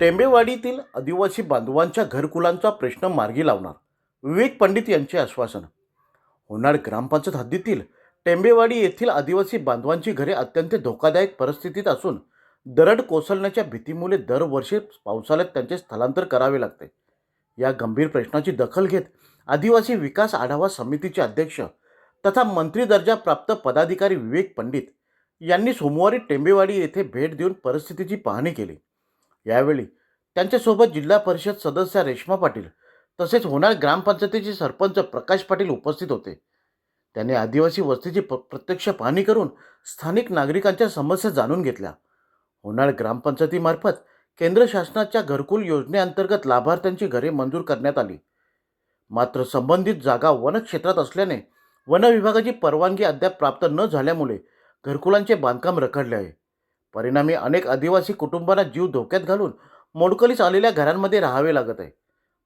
टेंबेवाडीतील आदिवासी बांधवांच्या घरकुलांचा प्रश्न मार्गी लावणार विवेक पंडित यांचे आश्वासन। होणार ग्रामपंचायत हद्दीतील टेंबेवाडी येथील आदिवासी बांधवांची घरे अत्यंत धोकादायक परिस्थितीत असून दरड कोसळण्याच्या भीतीमुळे दरवर्षी पावसाळ्यात त्यांचे स्थलांतर करावे लागते। या गंभीर प्रश्नाची दखल घेत आदिवासी विकास आढावा समितीचे अध्यक्ष तथा मंत्री दर्जा प्राप्त पदाधिकारी विवेक पंडित यांनी सोमवारी टेंबेवाडी येथे भेट देऊन परिस्थितीची पाहणी केली। यावेळी त्यांच्यासोबत जिल्हा परिषद सदस्य रेश्मा पाटील तसेच होणार ग्रामपंचायतीचे सरपंच प्रकाश पाटील उपस्थित होते। त्यांनी आदिवासी वस्तीची प्रत्यक्ष पाहणी करून स्थानिक नागरिकांच्या समस्या जाणून घेतल्या। होणार ग्रामपंचायतीमार्फत केंद्र शासनाच्या घरकुल योजनेअंतर्गत लाभार्थ्यांची घरे मंजूर करण्यात आली, मात्र संबंधित जागा वन क्षेत्रात असल्याने वन विभागाची परवानगी अद्याप प्राप्त न झाल्यामुळे घरकुलांचे बांधकाम रखडले आहे। परिणामी अनेक आदिवासी कुटुंबांना जीव धोक्यात घालून मोडकळीस आलेल्या घरांमध्ये राहावे लागत आहे।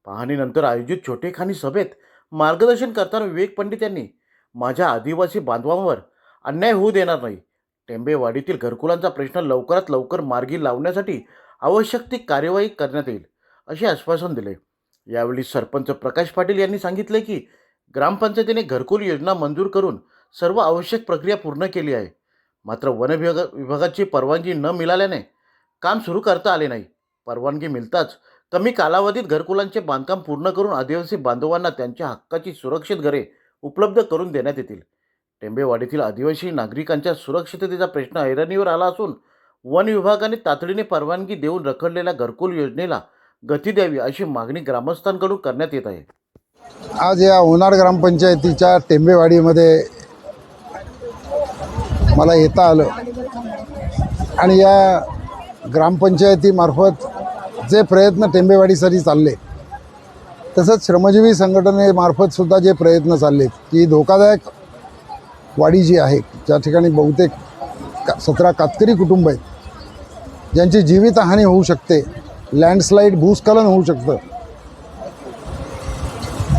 पाहणीनंतर आयोजित छोटेखानी सभेत मार्गदर्शन करताना विवेक पंडित यांनी माझ्या आदिवासी बांधवांवर अन्याय होऊ देणार नाही, टेंबेवाडीतील घरकुलांचा प्रश्न लवकरात लवकर मार्गी लावण्यासाठी आवश्यक ती कार्यवाही करण्यात येईल असे आश्वासन दिले। यावेळी सरपंच प्रकाश पाटील यांनी सांगितले की ग्रामपंचायतीने घरकुल योजना मंजूर करून सर्व आवश्यक प्रक्रिया पूर्ण केली आहे, मात्र वन विभागाची परवानगी न मिळाल्याने काम सुरू करता आले नाही। परवानगी मिळताच कमी कालावधीत घरकुलांचे बांधकाम पूर्ण करून आदिवासी बांधवांना त्यांच्या हक्काची सुरक्षित घरे उपलब्ध करून देण्यात येतील। टेंबेवाडीतील आदिवासी नागरिकांच्या सुरक्षिततेचा प्रश्न ऐरणीवर आला असून वन विभागाने तातडीने परवानगी देऊन रखडलेल्या घरकुल योजनेला गती द्यावी अशी मागणी ग्रामस्थांकडून करण्यात येत आहे। आज या होणार ग्रामपंचायतीच्या टेंबेवाडीमध्ये मला येता आलं आणि या ग्रामपंचायतीमार्फत जे प्रयत्न टेंबेवाडीसाठी चालले तसंच श्रमजीवी संघटनेमार्फत सुद्धा जे प्रयत्न चालले की धोकादायक वाडी जी आहे ज्या ठिकाणी बहुतेक 17 कातकरी कुटुंब आहेत ज्यांची जीवितहानी होऊ शकते, लँडस्लाईड भूस्खलन होऊ शकतं,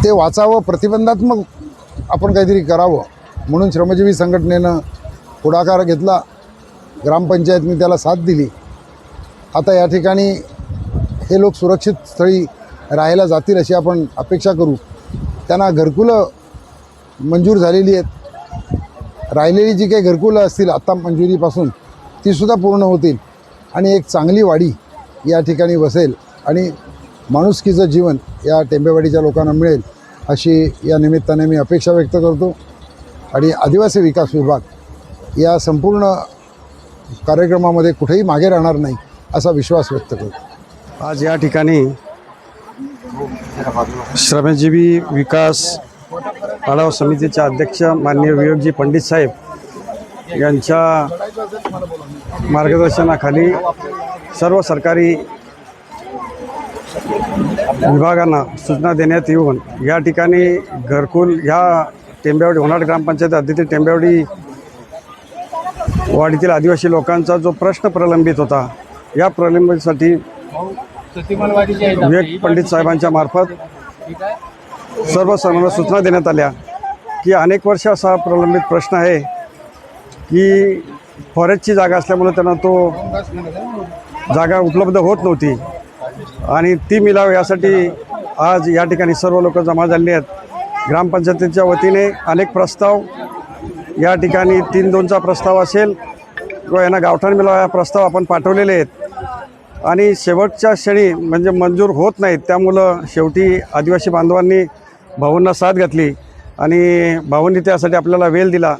ते वाचावं, प्रतिबंधात्मक आपण काहीतरी करावं म्हणून श्रमजीवी संघटनेनं पुढाकार घेतला। ग्रामपंचायतने त्याला साथ दिली। आता या ठिकाणी हे लोक सुरक्षित स्थळी राहायला जातील अशी आपण अपेक्षा करू। त्यांना घरकुलं मंजूर झालेली आहेत, राहिलेली जी काही घरकुलं असतील आता मंजुरीपासून तीसुद्धा पूर्ण होतील आणि एक चांगली वाडी या ठिकाणी बसेल आणि माणुसकीचं जीवन या टेंबेवाडीच्या लोकांना मिळेल अशी या निमित्ताने मी अपेक्षा व्यक्त करतो आणि आदिवासी विकास विभाग या संपूर्ण कार्यक्रमामध्ये कुठेही मागे राहणार नाही असा विश्वास व्यक्त करतो। आज या ठिकाणी श्रमजीवी विकास आढावा समितीचे अध्यक्ष माननीय विवेकजी पंडित साहेब यांच्या मार्गदर्शनाखाली सर्व सरकारी विभागांना सूचना देण्यात येऊन या ठिकाणी घरकुल ह्या टेंबेवाडी होणार ग्रामपंचायत हद्दीतील टेंबेवाडी वाडीतील आदिवासी लोकांचा जो प्रश्न प्रलंबित होता या प्रलंबितसाठी विवेक पंडित साहेबांच्या मार्फत सर्व सर्वांना सूचना देण्यात आल्या की अनेक वर्ष असा प्रलंबित प्रश्न आहे की फॉरेस्टची जागा असल्यामुळे त्यांना तो जागा उपलब्ध होत नव्हती आणि ती मिळावी यासाठी आज या ठिकाणी सर्व लोक जमा झालेली आहेत। ग्रामपंचायतीच्या वतीने अनेक प्रस्ताव या ठिकाणी 3-2चा प्रस्ताव असेल किंवा यांना गावठाण मिळावा या प्रस्ताव आपण पाठवलेले आहेत आणि शेवटच्या क्षणी म्हणजे मंजूर होत नाहीत, त्यामुळं शेवटी आदिवासी बांधवांनी भाऊंना साथ घातली आणि भाऊंनी त्यासाठी आपल्याला वेळ दिला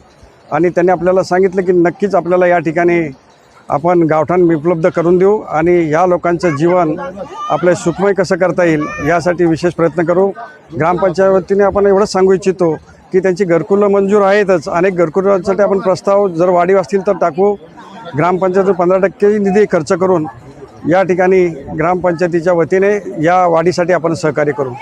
आणि त्यांनी आपल्याला सांगितलं की नक्कीच आपल्याला या ठिकाणी आपण गावठाण उपलब्ध करून देऊ आणि ह्या लोकांचं जीवन आपलं सुखमय कसं करता येईल यासाठी विशेष प्रयत्न करू। ग्रामपंचायतीने आपण एवढंच सांगू इच्छितो की त्यांची घरकुलं मंजूर आहेतच, अनेक घरकुलांसाठी आपण प्रस्ताव जर वाढीव असतील तर टाकू। ग्रामपंचायत 15% निधी खर्च करून या ठिकाणी ग्रामपंचायतीच्या वतीने या वाढीसाठी आपण सहकार्य करू।